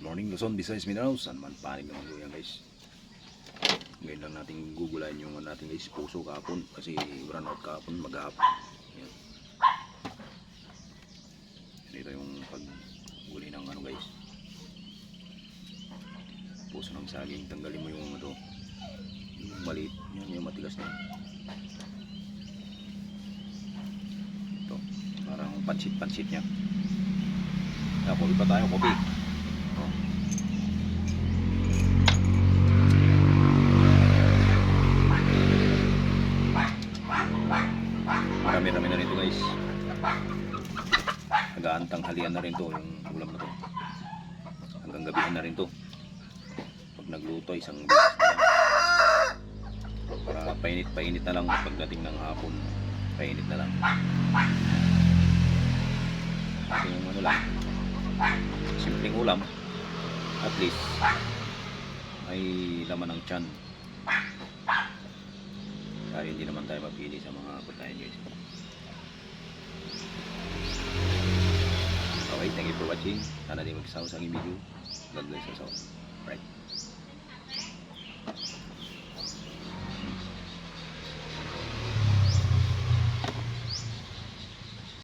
morning Luzon, Visayas, Mindanao. San man panig naman po yan guys. Ngayon lang natin gugulayin yung natin guys, puso kahapon. Kasi run out kahapon, maghapon. Yan. Dito yung pagguli ng ano guys, puso ng saging. Tanggalin mo yung ito, yung maliit, yan yung matigas na. Ito, parang pansit-pansit nya. Kopi pa tayo, kopi. Marami-rami na rin ito guys. Nagaantang halian na rin to yung ulam na to. Hanggang gabihan na rin to. Pag nagluto isang beses na lang. Para painit-painit na lang pagdating ng hapon. Painit na lang. Ito yung ano lang, simpleng ulam, at least may laman ng tiyan. Dahil hindi naman tayo mapili sa mga pagkain guys. Okay, thank you for watching. Sana di magsasawa sa aking video. God bless us all. Right.